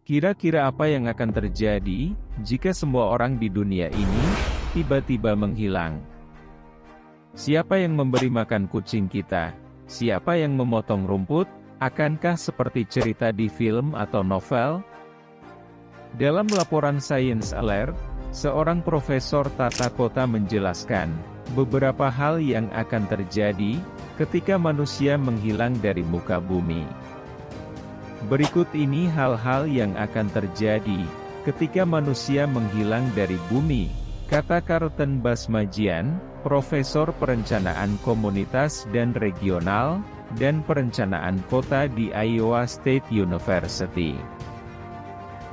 Kira-kira apa yang akan terjadi jika semua orang di dunia ini tiba-tiba menghilang? Siapa yang memberi makan kucing kita? Siapa yang memotong rumput? Akankah seperti cerita di film atau novel? Dalam laporan Science Alert, seorang profesor tata kota menjelaskan beberapa hal yang akan terjadi ketika manusia menghilang dari muka bumi. Berikut ini hal-hal yang akan terjadi ketika manusia menghilang dari bumi, kata Carlton Basmajian, Profesor Perencanaan Komunitas dan Regional, dan Perencanaan Kota di Iowa State University.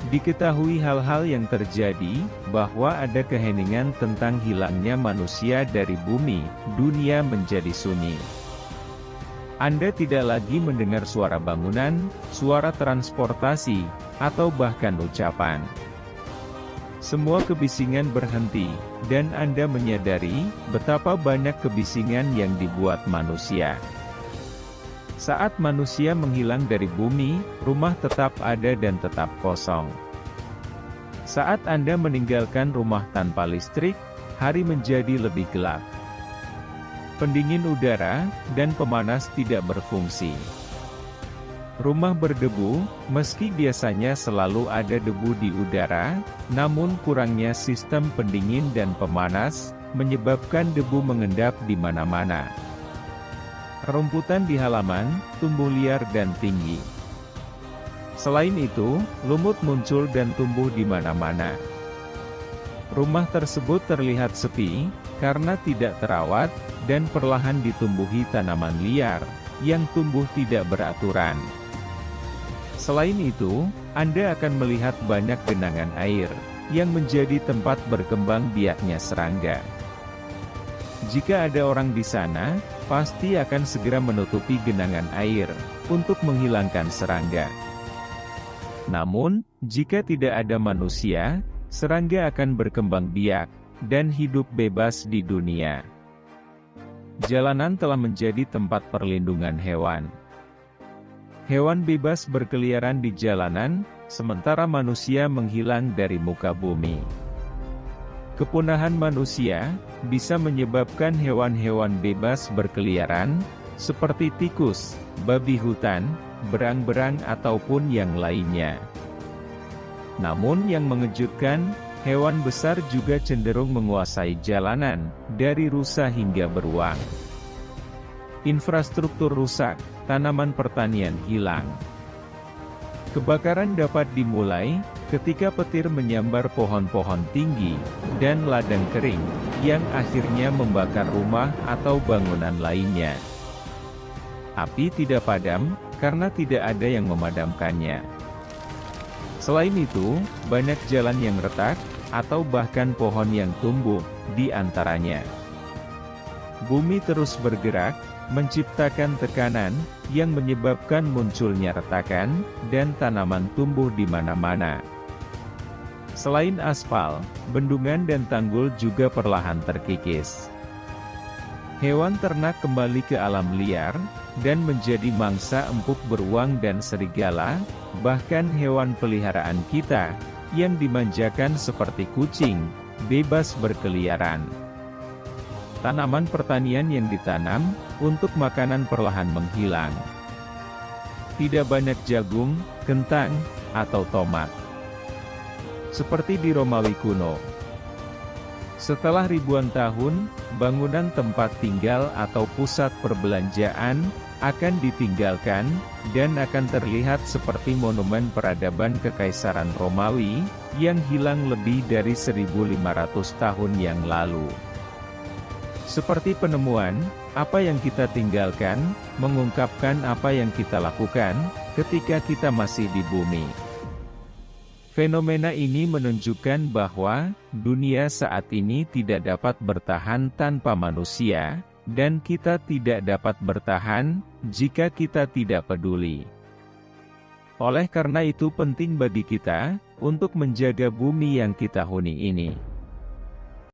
Diketahui hal-hal yang terjadi, bahwa ada keheningan tentang hilangnya manusia dari bumi, dunia menjadi sunyi. Anda tidak lagi mendengar suara bangunan, suara transportasi, atau bahkan ucapan. Semua kebisingan berhenti, dan Anda menyadari betapa banyak kebisingan yang dibuat manusia. Saat manusia menghilang dari bumi, rumah tetap ada dan tetap kosong. Saat Anda meninggalkan rumah tanpa listrik, hari menjadi lebih gelap. Pendingin udara dan pemanas tidak berfungsi. Rumah berdebu, meski biasanya selalu ada debu di udara, namun kurangnya sistem pendingin dan pemanas, menyebabkan debu mengendap di mana-mana. Rumputan di halaman, tumbuh liar dan tinggi. Selain itu, lumut muncul dan tumbuh di mana-mana. Rumah tersebut terlihat sepi, karena tidak terawat, dan perlahan ditumbuhi tanaman liar, yang tumbuh tidak beraturan. Selain itu, Anda akan melihat banyak genangan air, yang menjadi tempat berkembang biaknya serangga. Jika ada orang di sana, pasti akan segera menutupi genangan air, untuk menghilangkan serangga. Namun, jika tidak ada manusia, serangga akan berkembang biak, dan hidup bebas di dunia. Jalanan telah menjadi tempat perlindungan hewan. Hewan bebas berkeliaran di jalanan, sementara manusia menghilang dari muka bumi. Kepunahan manusia bisa menyebabkan hewan-hewan bebas berkeliaran, seperti tikus, babi hutan, berang-berang ataupun yang lainnya. Namun yang mengejutkan, hewan besar juga cenderung menguasai jalanan, dari rusa hingga beruang. Infrastruktur rusak, tanaman pertanian hilang. Kebakaran dapat dimulai ketika petir menyambar pohon-pohon tinggi dan ladang kering, yang akhirnya membakar rumah atau bangunan lainnya. Api tidak padam, karena tidak ada yang memadamkannya. Selain itu, banyak jalan yang retak, atau bahkan pohon yang tumbuh di antaranya. Bumi terus bergerak, menciptakan tekanan, yang menyebabkan munculnya retakan, dan tanaman tumbuh di mana-mana. Selain aspal, bendungan dan tanggul juga perlahan terkikis. Hewan ternak kembali ke alam liar, dan menjadi mangsa empuk beruang dan serigala, bahkan hewan peliharaan kita, yang dimanjakan seperti kucing, bebas berkeliaran. Tanaman pertanian yang ditanam, untuk makanan perlahan menghilang. Tidak banyak jagung, kentang, atau tomat. Seperti di Romawi kuno. Setelah ribuan tahun, bangunan tempat tinggal atau pusat perbelanjaan, akan ditinggalkan, dan akan terlihat seperti monumen peradaban Kekaisaran Romawi, yang hilang lebih dari 1500 tahun yang lalu. Seperti penemuan, apa yang kita tinggalkan, mengungkapkan apa yang kita lakukan, ketika kita masih di bumi. Fenomena ini menunjukkan bahwa, dunia saat ini tidak dapat bertahan tanpa manusia, dan kita tidak dapat bertahan, jika kita tidak peduli. Oleh karena itu penting bagi kita, untuk menjaga bumi yang kita huni ini.